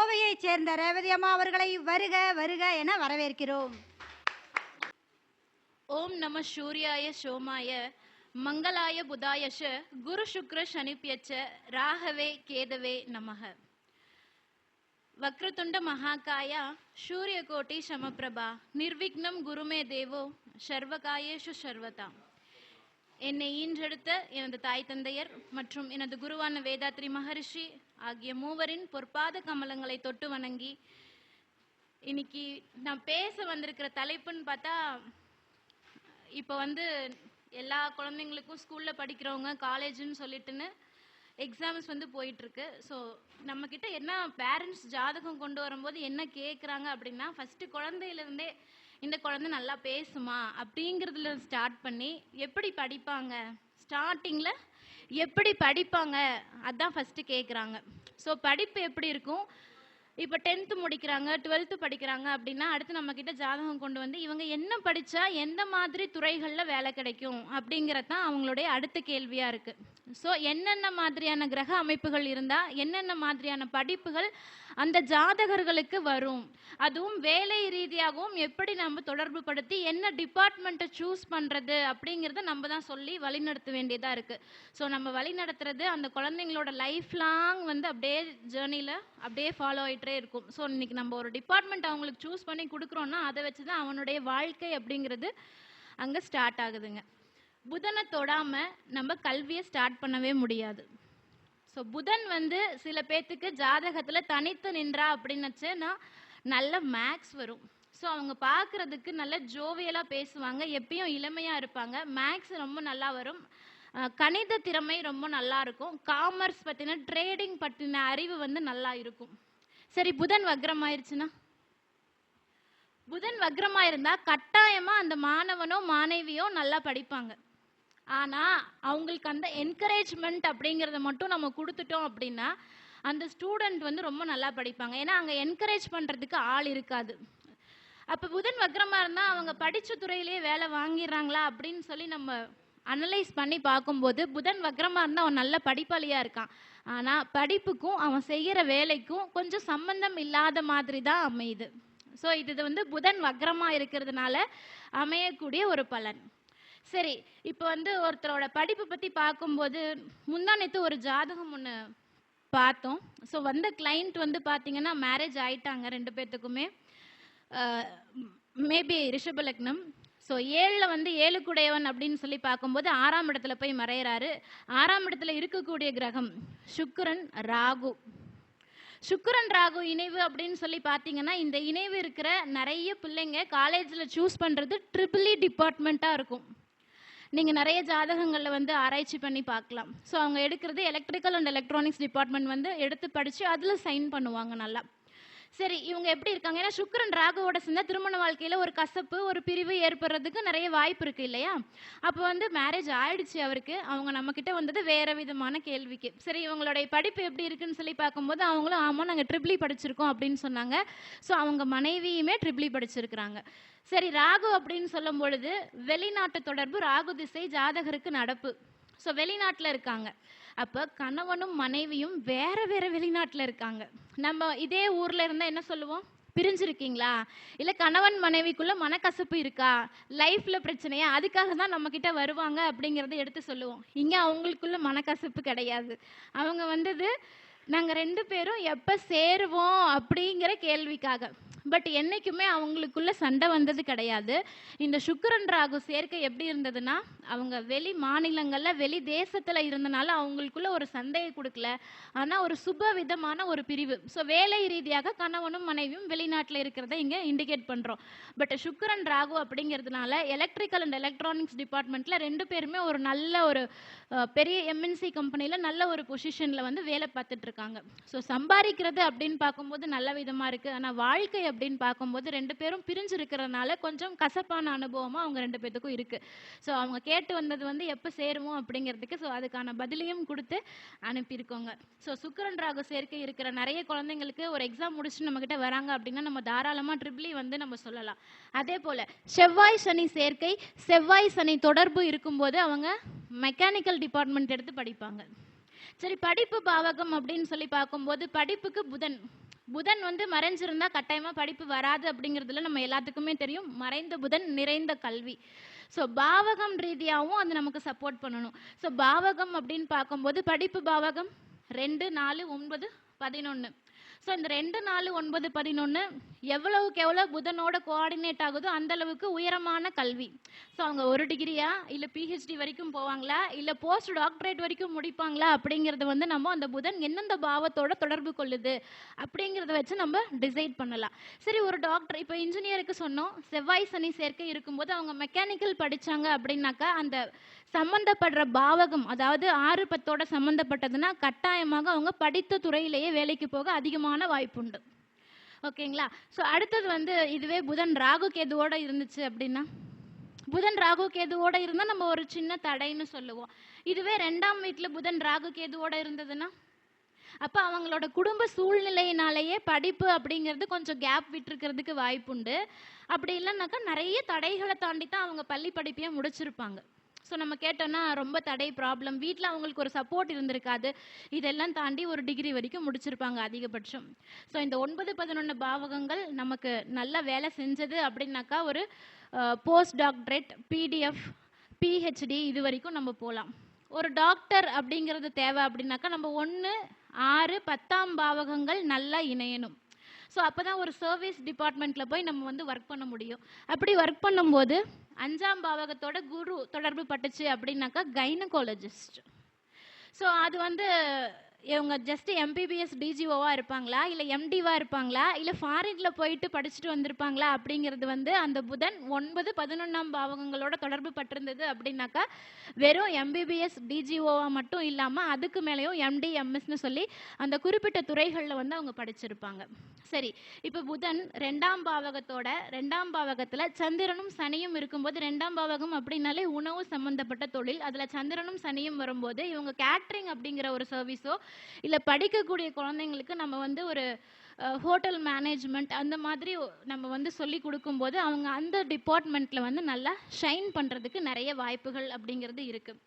கோவையைச் சேர்ந்த ரேவதி அம்மா அவர்களை வருக வருக என வரவேற்கிறோம். ஓம் நம சூர்யாய சோமாய மங்களாய புதாயஷ குரு சுக்ர சனிப்யச்ச ராகவே கேதவே நமக. வக்ரதுண்ட மகாகாய சூரியகோட்டி சமப்பிரபா நிர்விக்னம் குருமே தேவோ சர்வகாயேஷு சர்வதா. என்னை ஈன்றெடுத்த எனது தாய் தந்தையர் மற்றும் எனது குருவான வேதாத்ரி மகரிஷி ஆகிய மூவரின் பொற்பாத கமலங்களை தொட்டு வணங்கி, இன்னைக்கு நான் பேச வந்திருக்கிற தலைப்புன்னு பார்த்தா, இப்போ எல்லா குழந்தைங்களுக்கும் ஸ்கூலில் படிக்கிறவங்க காலேஜுன்னு சொல்லிட்டுன்னு எக்ஸாம்ஸ் போயிட்டுருக்கு. ஸோ நம்மக்கிட்ட என்ன பேரண்ட்ஸ் ஜாதகம் கொண்டு வரும்போது என்ன கேட்குறாங்க அப்படின்னா, ஃபஸ்ட்டு குழந்தையிலேருந்தே இந்த குழந்தை நல்லா பேசுமா அப்படிங்கிறதுல ஸ்டார்ட் பண்ணி எப்படி படிப்பாங்க, ஸ்டார்டிங்கில் எப்படி படிப்பாங்க அதான் ஃபஸ்ட்டு கேட்குறாங்க. ஸோ படிப்பு எப்படி இருக்கும், இப்போ 10th முடிக்கிறாங்க 12th படிக்கிறாங்க அப்படின்னா அடுத்து நம்மக்கிட்ட ஜாதகம் கொண்டு வந்து இவங்க என்ன படித்தா எந்த மாதிரி துறைகளில் வேலை கிடைக்கும் அப்படிங்கிறது தான் அவங்களுடைய அடுத்த கேள்வியாக இருக்குது. ஸோ என்னென்ன மாதிரியான கிரக அமைப்புகள் இருந்தால் என்னென்ன மாதிரியான படிப்புகள் அந்த ஜாதகர்களுக்கு வரும், அதுவும் வேலை ரீதியாகவும் எப்படி நம்ம தொடர்பு படுத்தி என்ன டிபார்ட்மெண்ட்டை சூஸ் பண்ணுறது அப்படிங்கிறத நம்ம தான் சொல்லி வழிநடத்த வேண்டியதாக இருக்குது. ஸோ நம்ம வழி நடத்துறது அந்த குழந்தைங்களோட லைஃப் லாங் அப்படியே ஜேர்னியில் அப்படியே ஃபாலோ ஆகிட்டே இருக்கும். ஸோ இன்றைக்கி நம்ம ஒரு டிபார்ட்மெண்ட் அவங்களுக்கு சூஸ் பண்ணி கொடுக்குறோன்னா அதை வச்சு தான் அவனுடைய வாழ்க்கை அப்படிங்கிறது அங்கே ஸ்டார்ட் ஆகுதுங்க. புதனை தொடாமல் நம்ம கல்வியை ஸ்டார்ட் பண்ணவே முடியாது. ஸோ புதன் சில பேர்த்துக்கு ஜாதகத்தில் தனித்து நின்றா அப்படின்னுச்சுன்னா நல்ல மேக்ஸ் வரும். ஸோ அவங்க பார்க்குறதுக்கு நல்ல ஜோவியலாக பேசுவாங்க, எப்பயும் இளமையாக இருப்பாங்க, மேக்ஸ் ரொம்ப நல்லா வரும், கணித திறமை ரொம்ப நல்லா இருக்கும், காமர்ஸ் பற்றின ட்ரேடிங் பற்றின அறிவு நல்லா இருக்கும். சரி, புதன் வக்ரமாயிருச்சுன்னா, புதன் வக்ரமாக இருந்தால் கட்டாயமாக அந்த மாணவனோ மாணவியோ நல்லா படிப்பாங்க. ஆனால் அவங்களுக்கு அந்த என்கரேஜ்மெண்ட் அப்படிங்கிறத மட்டும் நம்ம கொடுத்துட்டோம் அப்படின்னா அந்த ஸ்டூடெண்ட் ரொம்ப நல்லா படிப்பாங்க. ஏன்னா அங்கே என்கரேஜ் பண்ணுறதுக்கு ஆள் இருக்காது. அப்போ புதன் வக்ரமாக இருந்தால் அவங்க படித்த துறையிலேயே வேலை வாங்கிடுறாங்களா அப்படின்னு சொல்லி நம்ம அனலைஸ் பண்ணி பார்க்கும்போது புதன் வக்ரமாக இருந்தால் அவன் நல்ல படிப்பாளியாக இருக்கான். ஆனால் படிப்புக்கும் அவன் செய்கிற வேலைக்கும் கொஞ்சம் சம்பந்தம் இல்லாத மாதிரி தான் அமையுது. ஸோ இது புதன் வக்ரமாக இருக்கிறதுனால அமையக்கூடிய ஒரு பலன். சரி, இப்போ ஒருத்தரோட படிப்பு பற்றி பார்க்கும்போது முந்தானத்து ஒரு ஜாதகம் ஒன்று பார்த்தோம். ஸோ கிளைண்ட் பார்த்தீங்கன்னா மேரேஜ் ஆயிட்டாங்க, 2 பேர்த்துக்குமே மேபி ரிஷப லக்னம். ஸோ 7ல் 7 குடையவன் அப்படின்னு சொல்லி பார்க்கும்போது 6ஆம் இடத்துல போய் மறையிறாரு. 6ஆம் இடத்துல இருக்கக்கூடிய கிரகம் சுக்கிரன் ராகு. சுக்கிரன் ராகு இணைவு அப்படின்னு சொல்லி பார்த்தீங்கன்னா இந்த இணைவு இருக்கிற நிறைய பிள்ளைங்க காலேஜில் சூஸ் பண்ணுறது ட்ரிபிள் டிபார்ட்மெண்ட்டாக இருக்கும். நீங்கள் நிறைய ஜாதகங்களில் ஆராய்ச்சி பண்ணி பார்க்கலாம். ஸோ அவங்க எடுக்கிறது எலக்ட்ரிக்கல் அண்ட் எலக்ட்ரானிக்ஸ் டிபார்ட்மெண்ட் எடுத்து படித்து அதில் சைன் பண்ணுவாங்க நல்லா. சரி, இவங்க எப்படி இருக்காங்க, ஏன்னா சுக்கிரன் ராகுவோட சேர்ந்தா திருமண வாழ்க்கையில் ஒரு கசப்பு ஒரு பிரிவு ஏற்படுறதுக்கு நிறைய வாய்ப்பு இருக்குது இல்லையா. அப்போ மேரேஜ் ஆயிடுச்சு அவருக்கு, அவங்க நம்மக்கிட்ட வேறு விதமான கேள்விக்கு. சரி, இவங்களுடைய படிப்பு எப்படி இருக்குன்னு சொல்லி பார்க்கும்போது அவங்களும் ஆமாம் நாங்கள் ட்ரிபிளி படிச்சிருக்கோம் அப்படின்னு சொன்னாங்க. ஸோ அவங்க மனைவியுமே ட்ரிபிளி படிச்சிருக்கிறாங்க. சரி, ராகு அப்படின்னு சொல்லும் பொழுது வெளிநாட்டு தொடர்பு, ராகு திசை ஜாதகருக்கு நடப்பு. ஸோ வெளிநாட்டில் இருக்காங்க. அப்போ கணவனும் மனைவியும் வேற வேற வெளிநாட்டில் இருக்காங்க. நம்ம இதே ஊரில் இருந்தால் என்ன சொல்லுவோம், பிரிஞ்சிருக்கீங்களா, இல்லை கணவன் மனைவிக்குள்ள மனக்கசப்பு இருக்கா, லைஃப்பில் பிரச்சனையா, அதுக்காக தான் நம்மக்கிட்ட வருவாங்க அப்படிங்கிறத எடுத்து சொல்லுவோம். இங்கே அவங்களுக்குள்ள மனக்கசப்பு கிடையாது. அவங்க நாங்கள் 2 பேரும் எப்போ சேருவோம் அப்படிங்கிற கேள்விக்காக. பட் என்றைக்குமே அவங்களுக்குள்ள சண்டை வந்தது கிடையாது. இந்த சுக்கிரன் ராகு சேர்க்கை எப்படி இருந்ததுன்னா அவங்க வெளி மாநிலங்களில் வெளி தேசத்தில் இருந்தனால அவங்களுக்குள்ள ஒரு சண்டையை கொடுக்கல, ஆனால் ஒரு சுப விதமான ஒரு பிரிவு. ஸோ வேலை ரீதியாக கணவனும் மனைவியும் வெளிநாட்டில் இருக்கிறத இங்கே இண்டிகேட் பண்ணுறோம். பட் சுக்கிரன் ராகு அப்படிங்கிறதுனால எலக்ட்ரிக்கல் அண்ட் எலக்ட்ரானிக்ஸ் டிபார்ட்மெண்ட்டில் 2 பேருமே ஒரு நல்ல ஒரு பெரிய எம்என்சி கம்பெனியில் நல்ல ஒரு பொசிஷனில் வேலை பார்த்துட்ருக்காங்க. ஸோ சம்பாதிக்கிறது அப்படின்னு பார்க்கும்போது நல்ல விதமாக இருக்குது. ஆனால் வாழ்க்கை அப்படின்னு பார்க்கும்போது 2 பேரும் பிரிஞ்சு இருக்கிறதுனால கொஞ்சம் கசப்பான அனுபவமாக அவங்க 2 பேர்த்துக்கும் இருக்குது. ஸோ அவங்க கேட்டு வந்தது எப்போ சேருவோம் அப்படிங்கிறதுக்கு. ஸோ அதுக்கான பதிலையும் கொடுத்து அனுப்பியிருக்கோங்க. ஸோ சுக்கிரன் ராகு சேர்க்கை இருக்கிற நிறைய குழந்தைங்களுக்கு ஒரு எக்ஸாம் முடிச்சுட்டு நம்மக்கிட்ட வராங்க அப்படின்னா நம்ம தாராளமாக ட்ரிபிளி நம்ம சொல்லலாம். அதே போல் செவ்வாய் சனி சேர்க்கை, செவ்வாய் சனி தொடர்பு இருக்கும்போது அவங்க மெக்கானிக்கல் டிபார்ட்மெண்ட் எடுத்து படிப்பாங்க. சரி, படிப்பு பாவகம் அப்படின்னு சொல்லி பார்க்கும்போது படிப்புக்கு புதன் புதன் வந்து மறைஞ்சிருந்தா கட்டாயமா படிப்பு வராது அப்படிங்கிறதுல நம்ம எல்லாத்துக்குமே தெரியும். மறைந்த புதன் நிறைந்த கல்வி. ஸோ பாவகம் ரீதியாகவும் அது நமக்கு சப்போர்ட் பண்ணணும். ஸோ பாவகம் அப்படின்னு பார்க்கும்போது படிப்பு பாவகம் 2, 4, 9, 11. ஸோ இந்த 2, 4, 9, 11 எவ்வளவுக்கு எவ்வளோ புதனோட கோஆர்டினேட் ஆகுதோ அந்த அளவுக்கு உயரமான கல்வி. ஸோ அவங்க 1 டிகிரியா இல்லை பிஹெச்டி வரைக்கும் போவாங்களா இல்லை போஸ்ட் டாக்டரேட் வரைக்கும் முடிப்பாங்களா அப்படிங்கிறது வந்து நம்ம அந்த புதன் எந்தெந்த பாவத்தோட தொடர்பு கொள்ளுது அப்படிங்கிறத வச்சு நம்ம டிசைட் பண்ணலாம். சரி, ஒரு டாக்டர் இப்போ இன்ஜினியருக்கு சொன்னோம் செவ்வாய் சனி சேர்க்கை இருக்கும்போது அவங்க மெக்கானிக்கல் படித்தாங்க அப்படின்னாக்கா அந்த சம்பந்தப்படுற பாவகம் அதாவது 6, 10 சம்பந்தப்பட்டதுன்னா கட்டாயமாக அவங்க படித்த துறையிலேயே வேலைக்கு போக அதிகமான வாய்ப்புண்டு. ஓகேங்களா? ஸோ அடுத்தது வந்து இதுவே புதன் ராகு கேதுவோட இருந்துச்சு அப்படின்னா, புதன் ராகு கேதுவோட இருந்தால் நம்ம ஒரு சின்ன தடைன்னு சொல்லுவோம். இதுவே 2ஆம் வீட்டில் புதன் ராகு கேதுவோட இருந்ததுன்னா அப்போ அவங்களோட குடும்ப சூழ்நிலையினாலேயே படிப்பு அப்படிங்கிறது கொஞ்சம் கேப் விட்டுருக்கிறதுக்கு வாய்ப்புண்டு. அப்படி இல்லைன்னாக்கா நிறைய தடைகளை தாண்டி தான் அவங்க பள்ளி படிப்பையே முடிச்சிருப்பாங்க. ஸோ நம்ம கேட்டோன்னா ரொம்ப தடை ப்ராப்ளம், வீட்டில் அவங்களுக்கு ஒரு சப்போர்ட் இருந்திருக்காது, இதெல்லாம் தாண்டி ஒரு டிகிரி வரைக்கும் முடிச்சிருப்பாங்க அதிகபட்சம். ஸோ இந்த 9, 11 பாவகங்கள் நமக்கு நல்ல வேலை செஞ்சது அப்படின்னாக்கா ஒரு போஸ்ட் டாக்டரேட், பிடிஎஃப், பிஹெச்டி இது வரைக்கும் நம்ம போகலாம். ஒரு டாக்டர் அப்படிங்கிறது தேவை அப்படின்னாக்கா நம்ம 1, 6, 10ஆம் பாவகங்கள் நல்லா இணையணும். ஸோ அப்போ தான் ஒரு சர்வீஸ் டிபார்ட்மெண்ட்டில் போய் நம்ம வந்து ஒர்க் பண்ண முடியும். அப்படி ஒர்க் பண்ணும்போது 5ஆம் பாவகத்தோட குரு தொடர்பு பட்டுச்சு அப்படின்னாக்கா கைனகாலஜிஸ்ட். ஸோ அது வந்து இவங்க ஜஸ்ட் எம்பிபிஎஸ் டிஜிஓவாக இருப்பாங்களா இல்லை எம்டிவாக இருப்பாங்களா இல்லை ஃபாரினில் போயிட்டு படிச்சுட்டு வந்திருப்பாங்களா அப்படிங்கிறது வந்து அந்த புதன் 9, 11ஆம் பாவகங்களோட தொடர்பு பட்டிருந்தது அப்படின்னாக்கா வெறும் எம்பிபிஎஸ் டிஜிஓவாக மட்டும் இல்லாமல் அதுக்கு மேலேயும் எம்டி எம்எஸ்ன்னு சொல்லி அந்த குறிப்பிட்ட துறைகளில் வந்து அவங்க படிச்சிருப்பாங்க. சரி, இப்போ புதன் 2ஆம் பாவகத்தோட 2ஆம் பாவகத்தில் சந்திரனும் சனியும் இருக்கும்போது 2ஆம் பாவகம் அப்படின்னாலே உணவு சம்பந்தப்பட்ட தொழில், அதில் சந்திரனும் சனியும் வரும்போது இவங்க கேட்ரிங் அப்படிங்கிற ஒரு சர்வீஸோ இல்லை படிக்கக்கூடிய குழந்தைங்களுக்கு நம்ம வந்து ஒரு ஹோட்டல் மேனேஜ்மெண்ட் அந்த மாதிரி நம்ம வந்து சொல்லி கொடுக்கும்போது அவங்க அந்த டிபார்ட்மெண்ட்டில் வந்து நல்லா ஷைன் பண்ணுறதுக்கு நிறைய வாய்ப்புகள் அப்படிங்கிறது இருக்குது.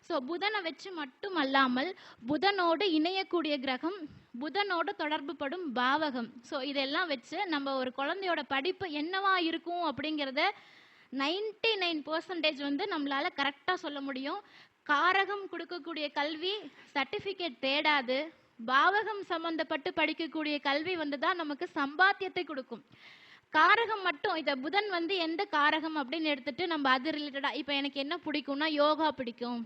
ஸோ புதனை வச்சு மட்டும் அல்லாமல் புதனோடு இணையக்கூடிய கிரகம், புதனோடு தொடர்பு படும் பாவகம், ஸோ இதெல்லாம் வச்சு நம்ம ஒரு குழந்தையோட படிப்பு என்னவா இருக்கும் அப்படிங்கிறத 99% வந்து நம்மளால கரெக்டாக சொல்ல முடியும். காரகம் கொடுக்கக்கூடிய கல்வி சர்டிஃபிகேட் தேடாது, பாவகம் சம்பந்தப்பட்டு படிக்கக்கூடிய கல்வி வந்து தான் நமக்கு சம்பாத்தியத்தை கொடுக்கும். காரகம் மட்டும் இதை புதன் வந்து எந்த காரகம் அப்படின்னு எடுத்துட்டு நம்ம அது ரிலேட்டடாக இப்போ எனக்கு என்ன பிடிக்கும்னா யோகா பிடிக்கும்,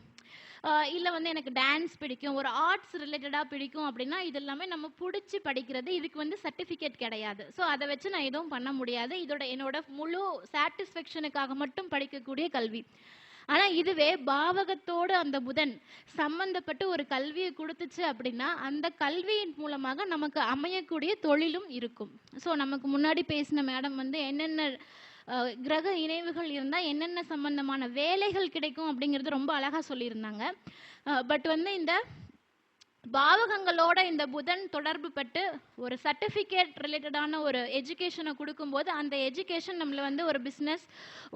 இல்லை வந்து எனக்கு டான்ஸ் பிடிக்கும், ஒரு ஆர்ட்ஸ் ரிலேட்டடாக பிடிக்கும் அப்படின்னா இது எல்லாமே நம்ம பிடிச்சி படிக்கிறது. இதுக்கு வந்து சர்டிஃபிகேட் கிடையாது. ஸோ அதை வச்சு நான் எதுவும் பண்ண முடியாது. என்னோட முழு சாட்டிஸ்ஃபேக்ஷனுக்காக மட்டும் படிக்கக்கூடிய கல்வி. ஆனால் இதுவே பாவகத்தோடு அந்த புதன் சம்பந்தப்பட்டு ஒரு கல்வியை கொடுத்துச்சு அப்படின்னா அந்த கல்வியின் மூலமாக நமக்கு அமையக்கூடிய தொழிலும் இருக்கும். ஸோ நமக்கு முன்னாடி பேசின மேடம் வந்து என்னென்ன கிரக இணைவுகள் இருந்தால் என்னென்ன சம்பந்தமான வேலைகள் கிடைக்கும் அப்படிங்கிறது ரொம்ப அழகாக சொல்லியிருந்தாங்க. பட் வந்து இந்த பாவகங்களோட இந்த புதன் தொடர்பு பட்டு ஒரு சர்டிஃபிகேட் ரிலேட்டடான ஒரு எஜுகேஷனை கொடுக்கும்போது அந்த எஜுகேஷன் நம்மளை வந்து ஒரு பிஸ்னஸ்,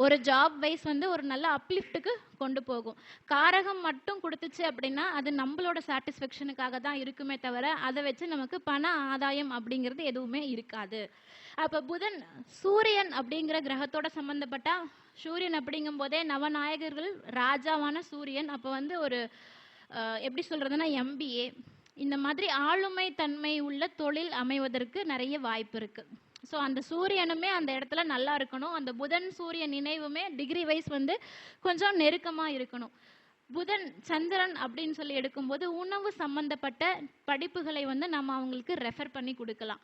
ஒரு ஜாப் வைஸ் வந்து ஒரு நல்ல அப்லிஃப்ட்டுக்கு கொண்டு போகும். காரகம் மட்டும் கொடுத்துச்சு அப்படின்னா அது நம்மளோட சாட்டிஸ்ஃபேக்ஷனுக்காக தான் இருக்குமே தவிர அதை வச்சு நமக்கு பண ஆதாயம் அப்படிங்கிறது எதுவுமே இருக்காது. அப்போ புதன் சூரியன் அப்படிங்கிற கிரகத்தோட சம்மந்தப்பட்ட சூரியன் அப்படிங்கும் போதே நவநாயகர்கள் ராஜாவான சூரியன். அப்போ வந்து ஒரு எப்படி சொல்கிறதுனா எம்பிஏ இந்த மாதிரி ஆளுமை தன்மை உள்ள தொழில் அமைவதற்கு நிறைய வாய்ப்பு இருக்குது. ஸோ அந்த சூரியனுமே அந்த இடத்துல நல்லா இருக்கணும். அந்த புதன் சூரியன் இணைவுமே டிகிரி வைஸ் வந்து கொஞ்சம் நெருக்கமாக இருக்கணும். புதன் சந்திரன் அப்படின்னு சொல்லி எடுக்கும்போது உணவு சம்பந்தப்பட்ட படிப்புகளை வந்து நம்ம அவங்களுக்கு ரெஃபர் பண்ணி கொடுக்கலாம்.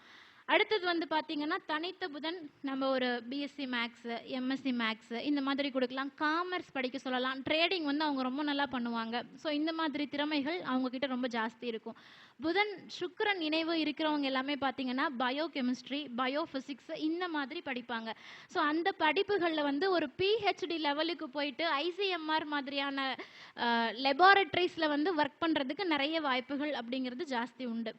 அடுத்தது வந்து பார்த்தீங்கன்னா தனித்த புதன் நம்ம ஒரு பிஎஸ்சி மேக்ஸு, எம்எஸ்சி மேக்ஸு இந்த மாதிரி கொடுக்கலாம். காமர்ஸ் படிக்க சொல்லலாம். ட்ரேடிங் வந்து அவங்க ரொம்ப நல்லா பண்ணுவாங்க. ஸோ இந்த மாதிரி திறமைகள் அவங்கக்கிட்ட ரொம்ப ஜாஸ்தி இருக்கும். புதன் சுக்கிரன் இணைவு இருக்கிறவங்க எல்லாமே பார்த்தீங்கன்னா பயோ கெமிஸ்ட்ரி, பயோ ஃபிசிக்ஸ் இந்த மாதிரி படிப்பாங்க. ஸோ அந்த படிப்புகளில் வந்து ஒரு பிஹெச்டி லெவலுக்கு போயிட்டு ஐசிஎம்ஆர் மாதிரியான லெபார்டரிஸில் வந்து ஒர்க் பண்ணுறதுக்கு நிறைய வாய்ப்புகள் அப்படிங்கிறது ஜாஸ்தி உண்டு.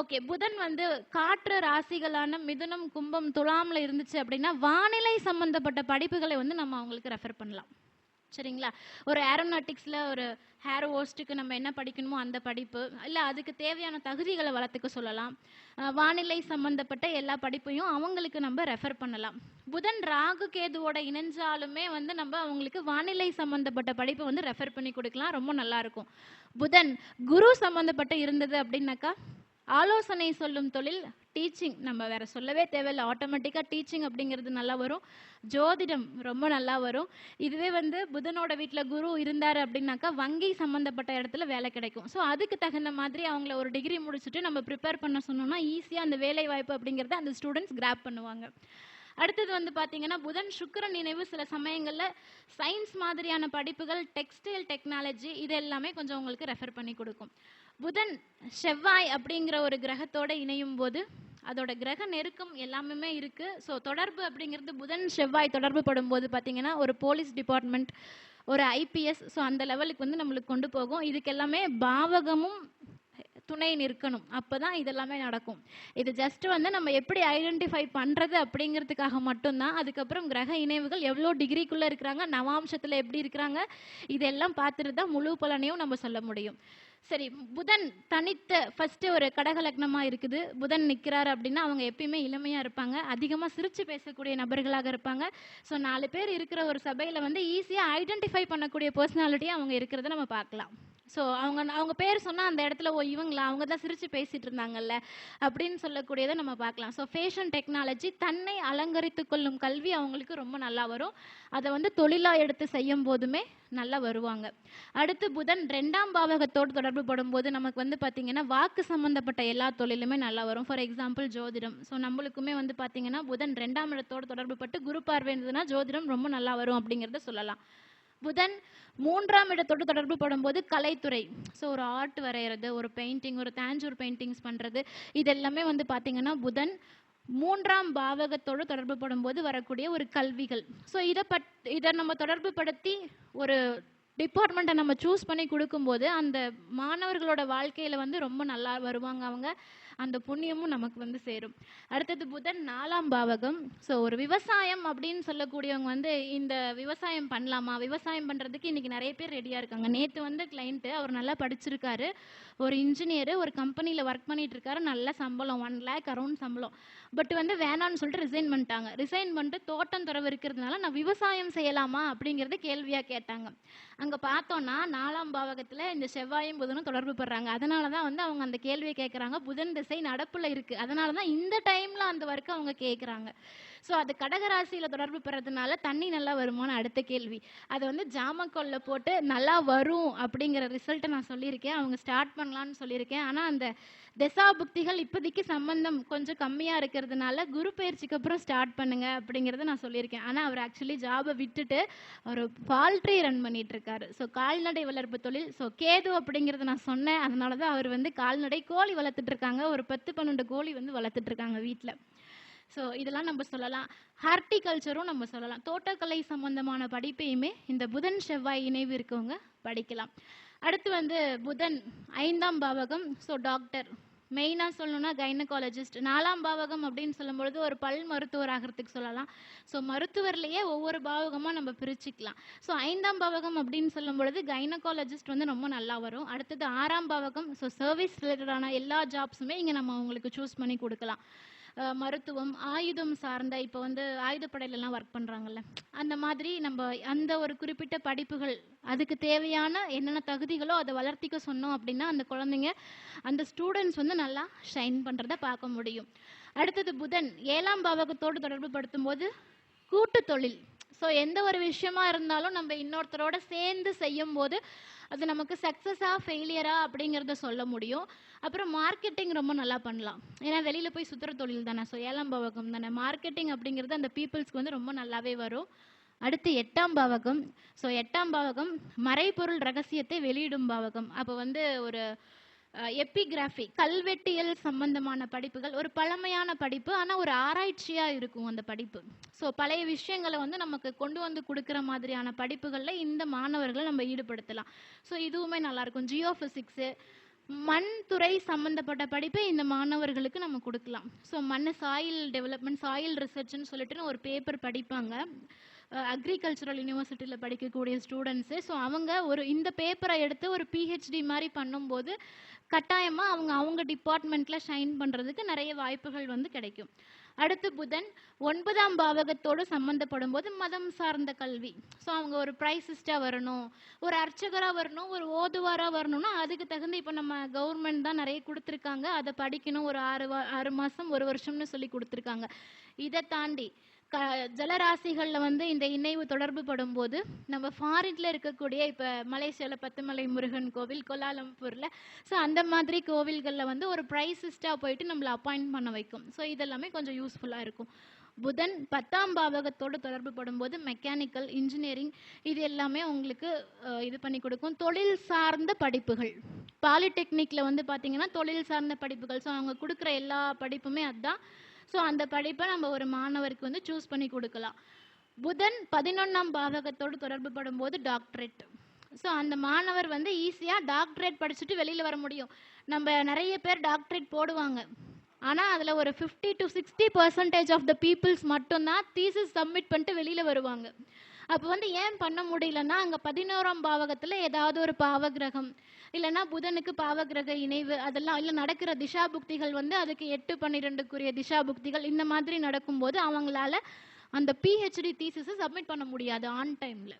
ஓகே, புதன் வந்து காற்று ராசிகளான மிதுனம், கும்பம், துலாமில் இருந்துச்சு அப்படின்னா வானிலை சம்பந்தப்பட்ட படிப்புகளை வந்து நம்ம அவங்களுக்கு ரெஃபர் பண்ணலாம். சரிங்களா? ஒரு ஏரோநாட்டிக்ஸில் ஒரு ஹேர் ஹோஸ்ட்டுக்கு நம்ம என்ன படிக்கணுமோ அந்த படிப்பு, இல்லை அதுக்கு தேவையான தகுதிகளை வளர்த்துக்க சொல்லலாம். வானிலை சம்மந்தப்பட்ட எல்லா படிப்பையும் அவங்களுக்கு நம்ம ரெஃபர் பண்ணலாம். புதன் ராகு கேதுவோட இணைஞ்சாலுமே வந்து நம்ம அவங்களுக்கு வானிலை சம்மந்தப்பட்ட படிப்பை வந்து ரெஃபர் பண்ணி கொடுக்கலாம், ரொம்ப நல்லாயிருக்கும். புதன் குரு சம்மந்தப்பட்ட இருந்தது அப்படின்னாக்கா ஆலோசனை சொல்லும் தொழில், டீச்சிங் நம்ம வேற சொல்லவே தேவையில்லை, ஆட்டோமேட்டிக்காக டீச்சிங் அப்படிங்கிறது நல்லா வரும். ஜோதிடம் ரொம்ப நல்லா வரும். இதுவே வந்து புதனோட வீட்டில் குரு இருந்தார் அப்படின்னாக்கா வங்கி சம்மந்தப்பட்ட இடத்துல வேலை கிடைக்கும். ஸோ அதுக்கு தகுந்த மாதிரி அவங்கள ஒரு டிகிரி முடிச்சுட்டு நம்ம ப்ரிப்பேர் பண்ண சொன்னோம்னா ஈஸியாக அந்த வேலை வாய்ப்பு அப்படிங்கிறத அந்த ஸ்டூடெண்ட்ஸ் கிராப் பண்ணுவாங்க. அடுத்தது வந்து பார்த்தீங்கன்னா புதன் சுக்கிரன் நினைவு சில சமயங்களில் சயின்ஸ் மாதிரியான படிப்புகள், டெக்ஸ்டைல் டெக்னாலஜி, இது எல்லாமே கொஞ்சம் உங்களுக்கு ரெஃபர் பண்ணி கொடுக்கும். புதன் செவ்வாய் அப்படிங்கிற ஒரு கிரகத்தோட இணையும் போது அதோட கிரக நெருக்கம் எல்லாமே இருக்கு. ஸோ தொடர்பு அப்படிங்கிறது புதன் செவ்வாய் தொடர்பு படும்போது பார்த்தீங்கன்னா ஒரு போலீஸ் டிபார்ட்மெண்ட், ஒரு ஐபிஎஸ், ஸோ அந்த லெவலுக்கு வந்து நம்மளுக்கு கொண்டு போகும். இதுக்கு எல்லாமே பாவகமும் துணை நிற்கணும், அப்போதான் இதெல்லாமே நடக்கும். இது ஜஸ்ட் வந்து நம்ம எப்படி ஐடென்டிஃபை பண்ணுறது அப்படிங்கிறதுக்காக மட்டும்தான். அதுக்கப்புறம் கிரக இணைவுகள் எவ்வளோ டிகிரிக்குள்ளே இருக்கிறாங்க, நவாம்சத்தில் எப்படி இருக்கிறாங்க, இதெல்லாம் பார்த்துட்டு தான் முழு பலனையும் நம்ம சொல்ல முடியும். சரி, புதன் தனித்த ஃபர்ஸ்ட் ஒரு கடக லக்னமாக இருக்குது. புதன் நிற்கிறாரு அப்படின்னா அவங்க எப்பயுமே இளமையாக இருப்பாங்க, அதிகமாக சிரித்து பேசக்கூடிய நபர்களாக இருப்பாங்க. ஸோ 4 பேர் இருக்கிற ஒரு சபையில் வந்து ஈஸியாக ஐடென்டிஃபை பண்ணக்கூடிய பர்சனாலிட்டியாக அவங்க இருக்கிறத நம்ம பார்க்கலாம். ஸோ அவங்க பேர் சொன்னால் அந்த இடத்துல ஓ இவங்களா, அவங்க தான் சிரித்து பேசிகிட்டு இருந்தாங்கல்ல அப்படின்னு சொல்லக்கூடியதை நம்ம பார்க்கலாம். ஸோ ஃபேஷன் டெக்னாலஜி, தன்னை அலங்கரித்து கொள்ளும் கல்வி அவங்களுக்கு ரொம்ப நல்லா வரும். அதை வந்து தொழிலாக எடுத்து செய்யும் போதுமே நல்லா வருவாங்க. அடுத்து புதன் 2ஆம் பாவகத்தோடு தொடர்பு படும்போது நமக்கு வந்து பார்த்திங்கன்னா வாக்கு சம்மந்தப்பட்ட எல்லா தொழிலுமே நல்லா வரும். ஃபார் எக்ஸாம்பிள் ஜோதிடம். ஸோ நம்மளுக்குமே வந்து பார்த்திங்கன்னா புதன் 2ஆம் இடத்தோடு தொடர்பு பட்டு குரு பார்வை இருந்ததுன்னா ஜோதிடம் ரொம்ப நல்லா வரும் அப்படிங்கிறத சொல்லலாம். புதன் 3ஆம் இடத்தோடு தொடர்பு படும்போது கலைத்துறை, ஸோ ஒரு ஆர்ட் வரைகிறது, ஒரு பெயிண்டிங், ஒரு தாஞ்சூர் பெயிண்டிங்ஸ் பண்ணுறது, இதெல்லாமே வந்து பார்த்திங்கன்னா புதன் 3ஆம் பாவகத்தோடு தொடர்பு படும்போது வரக்கூடிய ஒரு கல்விகள். ஸோ இதை நம்ம தொடர்பு படுத்தி ஒரு டிபார்ட்மெண்ட்டை நம்ம சூஸ் பண்ணி கொடுக்கும்போது அந்த மாணவர்களோட வாழ்க்கையில் வந்து ரொம்ப நல்லா வருவாங்க அவங்க, அந்த புண்ணியமும் நமக்கு வந்து சேரும். அடுத்தது புதன் 4ஆம் பாவகம். ஸோ ஒரு விவசாயம் அப்படின்னு சொல்லக்கூடியவங்க வந்து இந்த விவசாயம் பண்ணலாமா, விவசாயம் பண்ணுறதுக்கு இன்றைக்கி நிறைய பேர் ரெடியாக இருக்காங்க. நேற்று வந்து கிளைண்ட்டு, அவர் நல்லா படிச்சிருக்காரு, ஒரு இன்ஜினியரு, ஒரு கம்பெனியில் ஒர்க் பண்ணிட்டு இருக்காரு, நல்ல சம்பளம் 1 lakh அரௌண்ட் சம்பளம். பட் வந்து வேணான்னு சொல்லிட்டு ரிசைன் பண்ணிட்டாங்க. ரிசைன் பண்ணிட்டு தோட்டம் துறவு இருக்கிறதுனால நான் விவசாயம் செய்யலாமா அப்படிங்கிறது கேள்வியாக கேட்டாங்க. அங்கே பார்த்தோன்னா 4ஆம் பாவகத்தில் இந்த செவ்வாயும் புதனும் தொடர்பு படுறாங்க. அதனால தான் வந்து அவங்க அந்த கேள்வியை கேட்குறாங்க. புதன் திசை நடப்பில் இருக்குது, அதனால தான் இந்த டைமில் அந்த ஒர்க்கை அவங்க கேட்குறாங்க. ஸோ அது கடகராசியில் தொடர்பு பெறதுனால தண்ணி நல்லா வருமானு அடுத்த கேள்வி. அதை வந்து ஜாமக்கொல்ல போட்டு நல்லா வரும் அப்படிங்கிற ரிசல்ட்டை நான் சொல்லியிருக்கேன், அவங்க ஸ்டார்ட் பண்ணலான்னு சொல்லியிருக்கேன். ஆனால் அந்த திசா புக்திகள் இப்போதைக்கு சம்பந்தம் கொஞ்சம் கம்மியாக இருக்கிறதுனால குரு பயிற்சிக்கு அப்புறம் ஸ்டார்ட் பண்ணுங்க அப்படிங்கிறத நான் சொல்லியிருக்கேன். ஆனால் அவர் ஆக்சுவலி ஜாபை விட்டுட்டு அவர் பால்ட்ரி ரன் பண்ணிட்டு இருக்காரு. ஸோ கால்நடை வளர்ப்பு தொழில். ஸோ கேது அப்படிங்கிறத நான் சொன்னேன், அதனால தான் அவர் வந்து கால்நடை கோழி வளர்த்துட்டு இருக்காங்க, ஒரு 10-12 கோழி வந்து வளர்த்துட்டு இருக்காங்க வீட்டில். ஸோ இதெல்லாம் நம்ம சொல்லலாம். ஹார்டிகல்ச்சரும் நம்ம சொல்லலாம். தோட்டக்கலை சம்பந்தமான படிப்பையுமே இந்த புதன் செவ்வாய் இணைவு இருக்கவங்க படிக்கலாம். அடுத்து வந்து புதன் 5ஆம் பாவகம். ஸோ டாக்டர், மெயினாக சொல்லணும்னா கைனகாலஜிஸ்ட். 4ஆம் பாவகம் அப்படின்னு சொல்லும்பொழுது ஒரு பல் மருத்துவர் ஆகிறதுக்கு சொல்லலாம். ஸோ மருத்துவர்லேயே ஒவ்வொரு பாவகமாக நம்ம பிரிச்சுக்கலாம். ஸோ 5ஆம் பாவகம் அப்படின்னு சொல்லும் பொழுது கைனகாலஜிஸ்ட் வந்து ரொம்ப நல்லா வரும். அடுத்தது 6ஆம் பாவகம். ஸோ சர்வீஸ் ரிலேட்டடான எல்லா ஜாப்ஸுமே இங்கே நம்ம அவங்களுக்கு சூஸ் பண்ணி கொடுக்கலாம். மருத்துவம், ஆயுதம் சார்ந்த, இப்போ வந்து ஆயுதப்படையிலலாம் ஒர்க் பண்ணுறாங்கல்ல, அந்த மாதிரி நம்ம அந்த ஒரு குறிப்பிட்ட படிப்புகள் அதுக்கு தேவையான என்னென்ன தகுதிகளோ அதை வளர்த்திக்க சொன்னோம் அப்படின்னா அந்த குழந்தைங்க, அந்த ஸ்டூடெண்ட்ஸ் வந்து நல்லா ஷைன் பண்ணுறத பார்க்க முடியும். அடுத்தது புதன் 7ஆம் பாவகத்தோடு தொடர்பு படுத்தும் போது கூட்டு தொழில். ஸோ எந்த ஒரு விஷயமா இருந்தாலும் நம்ம இன்னொருத்தரோட சேர்ந்து செய்யும் போது அது நமக்கு சக்ஸஸாக ஃபெயிலியரா அப்படிங்கிறத சொல்ல முடியும். அப்புறம் மார்க்கெட்டிங் ரொம்ப நல்லா பண்ணலாம், ஏன்னா வெளியில் போய் சுற்றுற தொழில் தானே. ஸோ 7ஆம் பாவகம் தானே, மார்க்கெட்டிங் அப்படிங்கிறது அந்த பீப்புள்ஸ்க்கு வந்து ரொம்ப நல்லாவே வரும். அடுத்து 8ஆம் பாவகம். ஸோ 8ஆம் பாவகம் மறைபொருள் ரகசியத்தை வெளியிடும் பாவகம். அப்போ வந்து ஒரு எப்பிகிராஃபி, கல்வெட்டியல் சம்பந்தமான படிப்புகள், ஒரு பழமையான படிப்பு, ஆனால் ஒரு ஆராய்ச்சியாக இருக்கும் அந்த படிப்பு. ஸோ பழைய விஷயங்களை வந்து நமக்கு கொண்டு வந்து கொடுக்குற மாதிரியான படிப்புகளில் இந்த மாணவர்களை நம்ம ஈடுபடுத்தலாம். ஸோ இதுவுமே நல்லாயிருக்கும். ஜியோஃபிசிக்ஸு, மண் துறை சம்மந்தப்பட்ட படிப்பை இந்த மாணவர்களுக்கு நம்ம கொடுக்கலாம். ஸோ மண் சாயில் டெவலப்மெண்ட், சாயில் ரிசர்ச்னு சொல்லிட்டு ஒரு பேப்பர் படிப்பாங்க. அக்ரிகல்ச்சரல் யூனிவர்சிட்டியில் படிக்கக்கூடிய ஸ்டூடெண்ட்ஸு. ஸோ அவங்க இந்த பேப்பரை எடுத்து ஒரு பிஹெச்டி மாதிரி பண்ணும்போது கட்டாயமாக அவங்க டிபார்ட்மெண்ட்டில் ஷைன் பண்ணுறதுக்கு நிறைய வாய்ப்புகள் வந்து கிடைக்கும். அடுத்து புதன் 9ஆம் பாவகத்தோடு சம்மந்தப்படும் போது மதம் சார்ந்த கல்வி. ஸோ அவங்க ஒரு பிரைசிஸ்டாக வரணும், ஒரு அர்ச்சகராக வரணும், ஒரு ஓதுவாராக வரணும்னா அதுக்கு தகுந்த இப்போ நம்ம கவர்மெண்ட் தான் நிறைய கொடுத்துருக்காங்க, அதை படிக்கணும், ஒரு 6 மாதம் 1 வருஷம்னு சொல்லி கொடுத்துருக்காங்க. இதை தாண்டி ஜலராசிகளில் வந்து இந்த இணைவு தொடர்பு படும்போது நம்ம ஃபாரின்ல இருக்கக்கூடிய இப்போ மலேசியாவில் பத்துமலை முருகன் கோவில், கோலாலம்பூரில், ஸோ அந்த மாதிரி கோவில்களில் வந்து ஒரு பிரைசிஸ்டாக போயிட்டு நம்மளை அப்பாயிண்ட் பண்ண வைக்கும். ஸோ இதெல்லாமே கொஞ்சம் யூஸ்ஃபுல்லாக இருக்கும். புதன் 10ஆம் பாவகத்தோடு தொடர்பு படும்போது மெக்கானிக்கல், இன்ஜினியரிங் இது எல்லாமே உங்களுக்கு இது பண்ணி கொடுக்கும். தொழில் சார்ந்த படிப்புகள், பாலிடெக்னிக்கில் வந்து பார்த்திங்கன்னா தொழில் சார்ந்த படிப்புகள். ஸோ அவங்க கொடுக்குற எல்லா படிப்புமே அதுதான். ஸோ அந்த படிப்பை நம்ம ஒரு மாணவருக்கு வந்து சூஸ் பண்ணி கொடுக்கலாம். புதன் 11ஆம் பாவகத்தோடு தொடர்பு படும்போது டாக்டரேட். ஸோ அந்த மாணவர் வந்து ஈஸியாக டாக்டரேட் படிச்சுட்டு வெளியில் வர முடியும். நம்ம நிறைய பேர் டாக்டரேட் போடுவாங்க, ஆனால் அதில் ஒரு 50 to 60% ஆஃப் த பீப்புள்ஸ் மட்டும்தான் தீசிஸ் சப்மிட் பண்ணிட்டு வெளியில் வருவாங்க. அப்போ வந்து ஏன் பண்ண முடியலன்னா அங்கே 11ஆம் பாவகத்தில் ஏதாவது ஒரு பாவகிரகம் இல்லைன்னா புதனுக்கு பாவகிரக இணைவு அதெல்லாம் இல்லை நடக்கிற திஷா புக்திகள் வந்து அதுக்கு 8, 12க்குரிய திஷா புக்திகள் இந்த மாதிரி நடக்கும்போது அவங்களால அந்த பிஹெச்டி தீசிஸை சப்மிட் பண்ண முடியாது ஆன் டைமில்.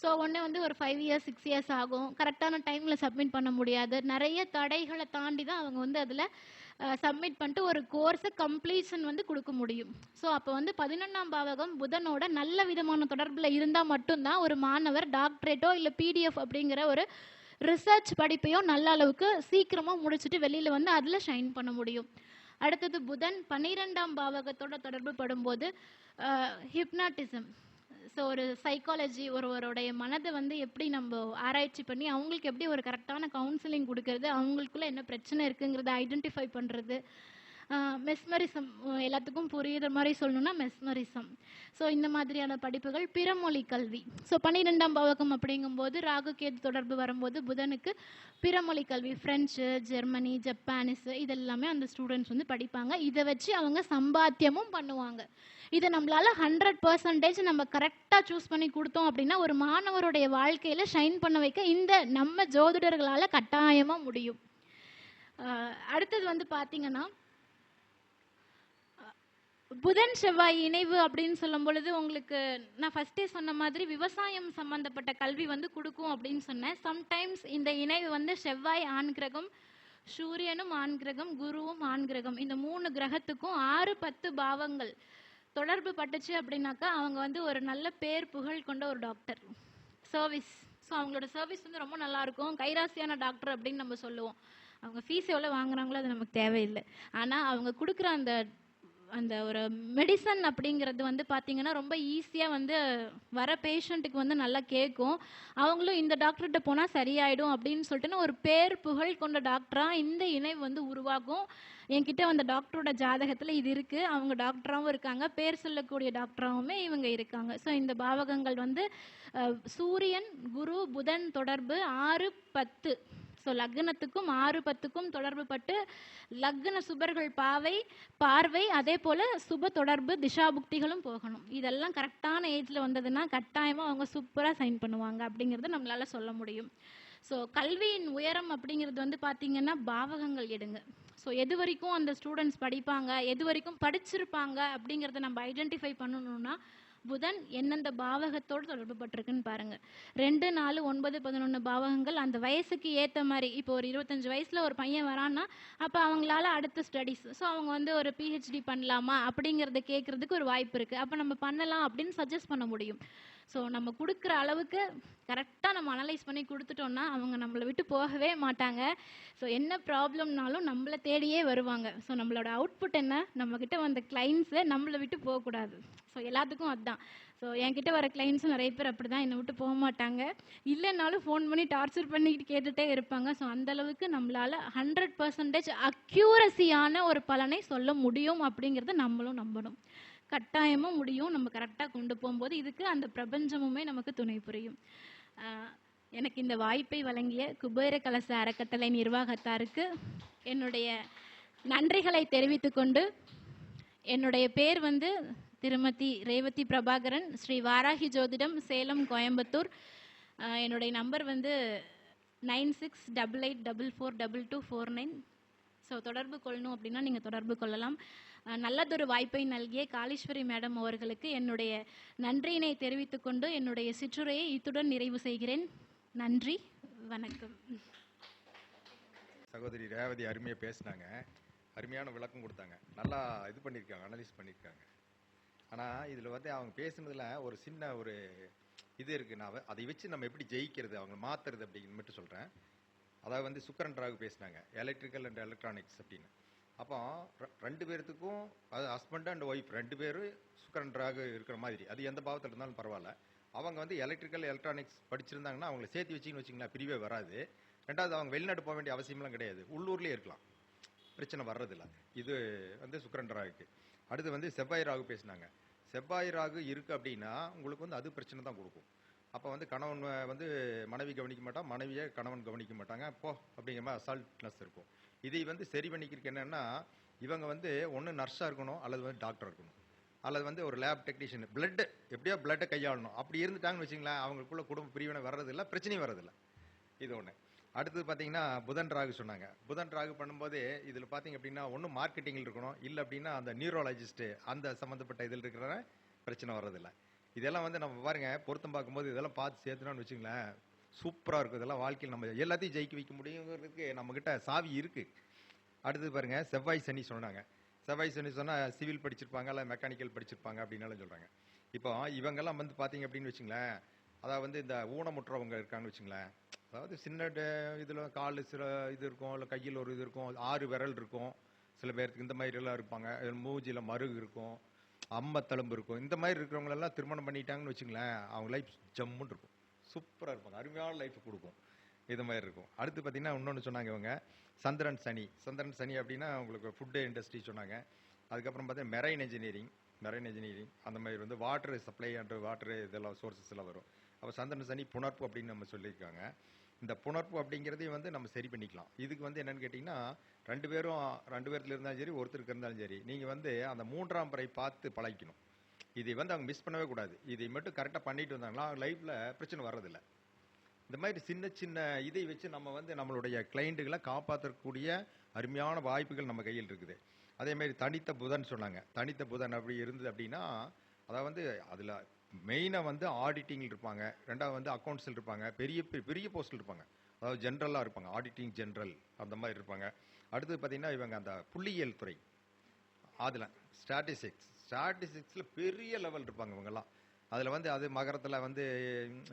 ஸோ ஒன்று வந்து ஒரு 5 years 6 years ஆகும், கரெக்டான டைமில் சப்மிட் பண்ண முடியாது, நிறைய தடைகளை தாண்டி தான் அவங்க வந்து அதில் சப்மிட் பண்ணிட்டு ஒரு கோர்ஸை கம்ப்ளீஷன் வந்து கொடுக்க முடியும். ஸோ அப்போ வந்து 11ஆம் பாவகம் புதனோட நல்ல விதமான தொடர்பில் இருந்தால் மட்டும்தான் ஒரு மாணவர் டாக்டரேட்டோ இல்லை பிடிஎஃப் அப்படிங்கிற ஒரு ரிசர்ச் படிப்பையோ நல்ல அளவுக்கு சீக்கிரமாக முடிச்சுட்டு வெளியில் வந்து அதில் ஷைன் பண்ண முடியும். அடுத்தது புதன் 12ஆம் பாவகத்தோட தொடர்பு படும்போது ஹிப்னாட்டிசம். ஸோ ஒரு சைக்காலஜி, ஒருவருடைய மனதை வந்து எப்படி நம்ம ஆராய்ச்சி பண்ணி அவங்களுக்கு எப்படி ஒரு கரெக்டான கவுன்சிலிங் கொடுக்கறது, அவங்களுக்குள்ள என்ன பிரச்சனை இருக்குங்கிறத ஐடென்டிஃபை பண்ணுறது. மெஸ்மரிசம், எல்லாத்துக்கும் புரியுற மாதிரி சொல்லணும்னா மெஸ்மரிசம். ஸோ இந்த மாதிரியான படிப்புகள். பிறமொழி கல்வி. ஸோ 12ஆம் பாவகம் அப்படிங்கும்போது ராகு கேது தொடர்பு வரும்போது புதனுக்கு பிறமொழி கல்வி, ஃப்ரெஞ்சு, ஜெர்மனி, ஜப்பானிஸ் இதெல்லாமே அந்த ஸ்டூடெண்ட்ஸ் வந்து படிப்பாங்க. இதை வச்சு அவங்க சம்பாத்தியமும் பண்ணுவாங்க. இதை நம்மளால 100% நம்ம கரெக்டாக சூஸ் பண்ணி கொடுத்தோம் அப்படின்னா ஒரு மாணவருடைய வாழ்க்கையில் ஷைன் பண்ண வைக்க இந்த நம்ம ஜோதிடர்களால் கட்டாயமாக முடியும். அடுத்தது வந்து பார்த்தீங்கன்னா புதன் செவ்வாய் இணைவு அப்படின்னு சொல்லும் பொழுது உங்களுக்கு நான் ஃபர்ஸ்டே சொன்ன மாதிரி விவசாயம் சம்பந்தப்பட்ட கல்வி வந்து கொடுக்கும் அப்படின்னு சொன்னேன். சம்டைம்ஸ் இந்த இணைவு வந்து செவ்வாய் ஆண் கிரகம், சூரியனும் ஆண் கிரகம், குருவும் ஆண் கிரகம், இந்த 3 கிரகத்துக்கும் 6, 10 பாவங்கள் தொடர்பு பட்டுச்சு அப்படின்னாக்கா அவங்க வந்து ஒரு நல்ல பேர் புகழ் கொண்ட ஒரு டாக்டர் சர்வீஸ். ஸோ அவங்களோட சர்வீஸ் வந்து ரொம்ப நல்லாயிருக்கும். கைராசியான டாக்டர் அப்படின்னு நம்ம சொல்லுவோம். அவங்க ஃபீஸ் எவ்வளோ வாங்குறாங்களோ அது நமக்கு தேவையில்லை, ஆனால் அவங்க கொடுக்குற அந்த அந்த ஒரு மெடிசன் அப்படிங்கிறது வந்து பார்த்திங்கன்னா ரொம்ப ஈஸியாக வந்து வர பேஷண்ட்டுக்கு வந்து நல்லா கேட்கும். அவங்களும் இந்த டாக்டர்கிட்ட போனால் சரியாயிடும் அப்படின்னு சொல்லிட்டுன்னு ஒரு பேர் புகழ் கொண்ட டாக்டராக இந்த இணைவு வந்து உருவாகும். என்கிட்ட வந்த டாக்டரோட ஜாதகத்தில் இது இருக்குது. அவங்க டாக்டராகவும் இருக்காங்க, பேர் சொல்லக்கூடிய டாக்டராகவுமே இவங்க இருக்காங்க. ஸோ இந்த பாவகங்கள் வந்து சூரியன், குரு, புதன் தொடர்பு 6, 10. ஸோ லக்னத்துக்கும் 6, 10க்கும் தொடர்பு பட்டு லக்ன சுபர்கள் பார்வை அதே போல் சுப தொடர்பு திஷாபுக்திகளும் போகணும். இதெல்லாம் கரெக்டான ஏஜில் வந்ததுன்னா கட்டாயமாக அவங்க சூப்பராக சைன் பண்ணுவாங்க அப்படிங்கிறது நம்மளால சொல்ல முடியும். ஸோ கல்வியின் உயரம் அப்படிங்கிறது வந்து பார்த்திங்கன்னா பாவகங்கள் எடுங்க. ஸோ எது வரைக்கும் அந்த ஸ்டூடெண்ட்ஸ் படிப்பாங்க, எது வரைக்கும் படிச்சிருப்பாங்க அப்படிங்கிறத நம்ம ஐடென்டிஃபை பண்ணணும்னா புதன் எந்தெந்த பாவகத்தோடு தொடர்பு பட்டிருக்குன்னு பாருங்க. 2, 4, 9, 11 பாவகங்கள் அந்த வயசுக்கு ஏற்ற மாதிரி. இப்போ ஒரு 25 வயசுல ஒரு பையன் வரான்னா அப்போ அவங்களால அடுத்த ஸ்டடீஸ், ஸோ அவங்க வந்து ஒரு பிஹெச்டி பண்ணலாமா அப்படிங்கிறத கேட்கறதுக்கு ஒரு வாய்ப்பு இருக்கு. அப்போ நம்ம பண்ணலாம் அப்படின்னு சஜஸ்ட் பண்ண முடியும். ஸோ நம்ம கொடுக்குற அளவுக்கு கரெக்டாக நம்ம அனலைஸ் பண்ணி கொடுத்துட்டோம்னா அவங்க நம்மளை விட்டு போகவே மாட்டாங்க. ஸோ என்ன ப்ராப்ளம்னாலும் நம்மளை தேடியே வருவாங்க. ஸோ நம்மளோட அவுட்புட் என்ன, நம்மக்கிட்ட வந்த கிளைண்ட்ஸை நம்மளை விட்டு போகக்கூடாது. ஸோ எல்லாத்துக்கும் அதுதான். ஸோ என்கிட்ட வர கிளைண்ட்ஸும் நிறைய பேர் அப்படி தான் என்னை விட்டு போக மாட்டாங்க. இல்லைனாலும் ஃபோன் பண்ணி டார்ச்சர் பண்ணிக்கிட்டு கேட்டுகிட்டே இருப்பாங்க. ஸோ அந்தளவுக்கு நம்மளால் 100% அக்யூரஸியான ஒரு பலனை சொல்ல முடியும் அப்படிங்கிறத நம்மளும் நம்பணும். கட்டாயமாக முடியும். நம்ம கரெக்டாக கொண்டு போகும்போது இதுக்கு அந்த பிரபஞ்சமுமே நமக்கு துணை புரியும். எனக்கு இந்த வாய்ப்பை வழங்கிய குபேர கலச அறக்கட்டளை நிர்வாகத்தாருக்கு என்னுடைய நன்றிகளை தெரிவித்துக்கொண்டு என்னுடைய பேர் வந்து திருமதி ரேவதி பிரபாகரன், ஸ்ரீ வாராகி ஜோதிடம், சேலம், கோயம்புத்தூர். என்னுடைய நம்பர் வந்து 9688442249. ஸோ தொடர்பு கொள்ளணும் அப்படின்னா நீங்கள் தொடர்பு கொள்ளலாம். நல்லதொரு வாய்ப்பை நல்கிய காளீஸ்வரி மேடம் அவர்களுக்கு என்னுடைய நன்றியினை தெரிவித்துக்கொண்டு என்னுடைய சிற்றுரையை இத்துடன் நிறைவு செய்கிறேன். நன்றி, வணக்கம். சகோதரி ரேவதி அருமையாக பேசினாங்க, அருமையான விளக்கம் கொடுத்தாங்க, நல்லா இது பண்ணியிருக்காங்க, அனலைஸ் பண்ணியிருக்காங்க. ஆனால் இதில் வந்து அவங்க பேசுனதில் ஒரு சின்ன ஒரு இது இருக்குது. நான் அதை வச்சு நம்ம எப்படி ஜெயிக்கிறது, அவங்க மாற்றுறது அப்படின்னு மட்டும் சொல்கிறேன். அதாவது வந்து சுக்கரன் ராகு பேசினாங்க, எலக்ட்ரிக்கல் அண்ட் எலக்ட்ரானிக்ஸ் அப்படின்னு. அப்போ ரெண்டு பேர்த்துக்கும், அது ஹஸ்பண்ட் அண்ட் ஒய்ஃப் ரெண்டு பேரும் சுக்கரன் ராகு இருக்கிற மாதிரி, அது எந்த பாவத்தில் இருந்தாலும் பரவாயில்ல. அவங்க வந்து எலக்ட்ரிக்கல் எலக்ட்ரானிக்ஸ் படிச்சிருந்தாங்கன்னா அவங்கள சேர்த்து வச்சிங்கன்னு வச்சிங்களேன், பிரிவே வராது. ரெண்டாவது, அவங்க வெளிநாடு போக வேண்டிய அவசியம்லாம் கிடையாது, உள்ளூர்லேயே இருக்கலாம், பிரச்சனை வர்றதில்ல. இது வந்து சுக்கரன் ராகுக்கு. அடுத்து வந்து செவ்வாய் ராகு பேசினாங்க. செவ்வாய் ராகு இருக்குது அப்படின்னா உங்களுக்கு வந்து அது பிரச்சனை தான் கொடுக்கும். அப்போ வந்து கணவன் வந்து மனைவி கவனிக்க மாட்டான், மனைவியை கணவன் கவனிக்க மாட்டாங்க, போ அப்படிங்கிற மாதிரி அசால்ட்னஸ் இருக்கும். இதை வந்து சரி பண்ணிக்கிறதுக்கு என்னென்னா, இவங்க வந்து ஒன்று நர்ஸாக இருக்கணும், அல்லது வந்து டாக்டர் இருக்கணும், அல்லது வந்து ஒரு லேப் டெக்னீஷியன், பிளட்டு எப்படியோ பிளட்டை கையாளணும். அப்படி இருந்துட்டாங்கன்னு வச்சிங்களேன், அவங்களுக்குள்ள குடும்ப பிரிவினை வர்றதில்லை, பிரச்சனையும் வர்றதில்லை. இது ஒன்று. அடுத்தது பார்த்தீங்கன்னா புதன் ராகு சொன்னாங்க. புதன் ராகு பண்ணும்போது இதில் பார்த்தீங்க அப்படின்னா ஒன்று மார்க்கெட்டிங்கில் இருக்கணும், இல்லை அப்படின்னா அந்த நியூரோலஜிஸ்ட்டு அந்த சம்மந்தப்பட்ட இதில் இருக்கிற பிரச்சனை வர்றதில்லை. இதெல்லாம் வந்து நம்ம பாருங்க பொருத்தம் பார்க்கும்போது இதெல்லாம் பார்த்து சேர்த்துனோன்னு வச்சுங்களேன், சூப்பராக இருக்கும். இதெல்லாம் வாழ்க்கையில் நம்ம எல்லாத்தையும் ஜெயிக்க வைக்க முடியுங்கிறதுக்கு நம்மக்கிட்ட சாவி இருக்குது. அடுத்தது பாருங்க, செவ்வாய் சனி சொன்னாங்க. செவ்வாய் சனி சொன்னால் சிவில் படிச்சிருப்பாங்க, இல்லை மெக்கானிக்கல் படிச்சிருப்பாங்க அப்படின்னாலும் சொல்கிறாங்க. இப்போ இவங்கெல்லாம் வந்து பார்த்தீங்க அப்படின்னு வச்சுங்களேன், அதாவது வந்து இந்த ஊனமுற்றவங்க இருக்கான்னு வச்சுங்களேன், அதாவது சின்ன இதில் கால் சில இது இருக்கும், இல்லை கையில் ஒரு இது இருக்கும், 6 விரல் இருக்கும், சில பேருக்கு இந்த மாதிரிலாம் இருப்பாங்க, மூஞ்சியில் மருகு இருக்கும், அம்மத்தளம்பு இருக்கும். இந்த மாதிரி இருக்கிறவங்களெல்லாம் திருமணம் பண்ணிட்டாங்கன்னு வச்சுங்களேன், அவங்க லைஃப் ஜம்முன்னு இருக்கும், சூப்பராக இருப்பாங்க, அருமையான லைஃப் கொடுக்கும். இது மாதிரி இருக்கும். அடுத்து பார்த்தீங்கன்னா இன்னொன்று சொன்னாங்க இவங்க, சந்திரன் சனி. சந்திரன் சனி அப்படின்னா உங்களுக்கு ஃபுட்டு இண்டஸ்ட்ரி சொன்னாங்க. அதுக்கப்புறம் பார்த்தீங்கன்னா மெரைன் இன்ஜினியரிங் அந்த மாதிரி வந்து வாட்டர் சப்ளை அண்ட் வாட்டர் இதெல்லாம் சோர்ஸஸ் எல்லாம் வரும். அப்போ சந்திரன் சனி புணர்ப்பு அப்படின்னு நம்ம சொல்லியிருக்காங்க. இந்த புணர்ப்பு அப்படிங்கிறதையும் வந்து நம்ம சரி பண்ணிக்கலாம். இதுக்கு வந்து என்னென்னு கேட்டிங்கன்னா, ரெண்டு பேர்த்துல இருந்தாலும் சரி, ஒருத்தருக்கு இருந்தாலும் சரி, நீங்கள் வந்து அந்த 3ஆம் பிறை பார்த்து பழகிக்கணும். இதை வந்து அவங்க மிஸ் பண்ணவே கூடாது. இதை மட்டும் கரெக்டாக பண்ணிட்டு வந்தாங்கன்னா லைஃப்பில் பிரச்சனை வர்றதில்லை. இந்த மாதிரி சின்ன சின்ன இதை வச்சு நம்ம வந்து நம்மளுடைய கிளைண்ட்டுகளை காப்பாற்றக்கூடிய அருமையான வாய்ப்புகள் நம்ம கையில் இருக்குது. அதே மாதிரி தனித்த புதன் சொன்னாங்க. தனித்த புதன் அப்படி இருந்தது அப்படின்னா, அதாவது வந்து அதில் மெயினாக வந்து ஆடிட்டிங்கில் இருப்பாங்க, ரெண்டாவது வந்து அக்கௌண்ட்ஸில் இருப்பாங்க, பெரிய பெரிய போஸ்டில் இருப்பாங்க, அதாவது ஜென்ரலாக இருப்பாங்க, ஆடிட்டிங் ஜென்ரல் அந்த மாதிரி இருப்பாங்க. அடுத்தது பார்த்தீங்கன்னா இவங்க அந்த புள்ளியியல் துறை, அதில் ஸ்டாட்டிஸ்டிக்ஸில் பெரிய லெவல் இருப்பாங்க இவங்கெல்லாம். அதில் வந்து அது மகரத்தில் வந்து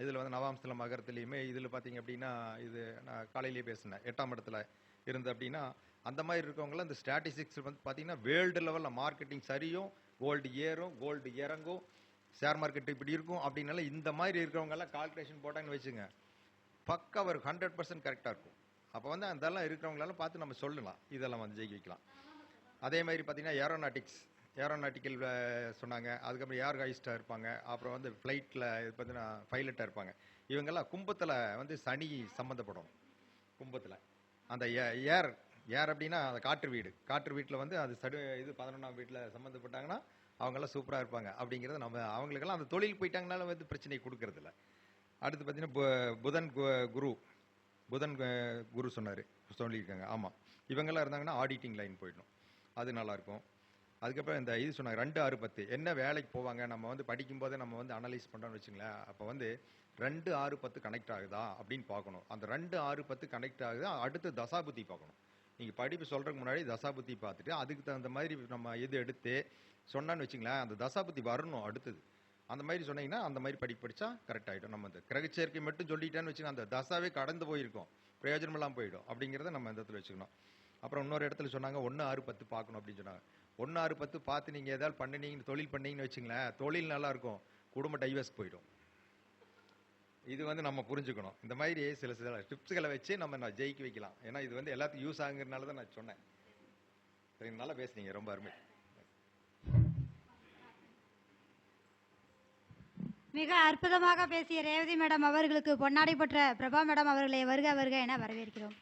இதில் வந்து நவாம்சத்தில் மகரத்துலேயுமே இதில் பார்த்தீங்க அப்படின்னா, இது நான் காலையிலேயே பேசினேன், 8ஆம் இடத்துல இருந்து அப்படின்னா அந்த மாதிரி இருக்கவங்களாம் இந்த ஸ்டாட்டிஸ்டிக்ஸ் வந்து பார்த்தீங்கன்னா வேர்ல்டு லெவலில் மார்க்கெட்டிங் சரியும், கோல்டு ஏறும், கோல்டு இறங்கும், ஷேர் மார்க்கெட் இப்படி இருக்கும் அப்படின்னால இந்த மாதிரி இருக்கிறவங்கெல்லாம் கால்குலேஷன் போட்டாங்கன்னு வச்சுங்க, பக்கா ஒரு 100% கரெக்டாக இருக்கும். அப்போ வந்து அதெல்லாம் இருக்கிறவங்களெல்லாம் பார்த்து நம்ம சொல்லலாம், இதெல்லாம் வந்து ஜெயிக்க வைக்கலாம். அதே மாதிரி பார்த்தீங்கன்னா ஏரோநாட்டிக்கல் சொன்னாங்க. அதுக்கப்புறம் ஏர் ஹைஸ்டாக இருப்பாங்க. அப்புறம் வந்து ஃப்ளைட்டில் இது பார்த்தீங்கன்னா பைலட்டாக இருப்பாங்க. இவங்கெல்லாம் கும்பத்தில் வந்து சனி சம்மந்தப்படும். கும்பத்தில் அந்த ஏர் அப்படின்னா அந்த காற்று வீட்டில் வந்து அது இது 11ஆம் வீட்டில் சம்மந்தப்பட்டாங்கன்னா அவங்கெல்லாம் சூப்பராக இருப்பாங்க. அப்படிங்கிறத நம்ம அவங்களுக்கெல்லாம் அந்த தொழில் போயிட்டாங்கனால வந்து பிரச்சனை கொடுக்கறதில்ல. அடுத்து பார்த்தீங்கன்னா புதன் குரு சொல்லியிருக்காங்க. ஆமாம், இவங்கெல்லாம் இருந்தாங்கன்னா ஆடிட்டிங் லைன் போயிடணும், அது நல்லாயிருக்கும். அதுக்கப்புறம் இந்த இது சொன்னாங்க 2, 6, 10 என்ன வேலைக்கு போவாங்க. நம்ம வந்து படிக்கும்போதே நம்ம வந்து அனலைஸ் பண்ணுறோம்னு வச்சுங்களேன். அப்போ வந்து 2, 6, 10 கனெக்ட் ஆகுதா அப்படின்னு பார்க்கணும். அந்த 2, 6, 10 கனெக்ட் ஆகுதா, அடுத்து தசாபுத்தி பார்க்கணும். நீங்கள் படிப்பு சொல்கிறதுக்கு முன்னாடி தசாபுத்தி பார்த்துட்டு அதுக்கு தகுந்த மாதிரி நம்ம இது எடுத்து சொன்னான்னு வச்சுங்களேன், அந்த தசாபுத்தி வரணும் அடுத்தது. அந்த மாதிரி சொன்னீங்கன்னா அந்த மாதிரி படிச்சா கரெக்ட் ஆகிடும். நம்ம இந்த கிரகச்சேர்க்கை மட்டும் சொல்லிட்டேன்னு வச்சுக்கோங்க, அந்த தசாவே கடந்து போயிருக்கும், பிரயோஜனமெல்லாம் போயிடும். அப்படிங்கிறத நம்ம இந்த இடத்துல வச்சுக்கணும். அப்புறம் இன்னொரு இடத்துல சொன்னாங்க 1, 6, 10 பார்க்கணும் அப்படின்னு சொன்னாங்க. 1, 6, 10 பார்த்து நீங்கள் ஏதாவது பண்ணினீங்க, தொழில் பண்ணீங்கன்னு வச்சுங்களேன், தொழில் நல்லா இருக்கும், குடும்ப டைவர்ஸ் போயிடும். இது வந்து நம்ம புரிஞ்சுக்கணும். இந்த மாதிரி சில டிப்ஸுகளை வச்சு நம்ம ஜெயிக்க வைக்கலாம். ஏன்னா இது வந்து எல்லாத்துக்கும் யூஸ் ஆகுங்கிறதுனால தான் நான் சொன்னேன். சரி, நல்லா பேசுனீங்க, ரொம்ப அருமை. மிக அற்புதமாக பேசிய ரேவதி மேடம் அவர்களுக்கு பொன்னாடை பெற்ற பிரபா மேடம் அவர்களை வருக வருக என வரவேற்கிறோம்.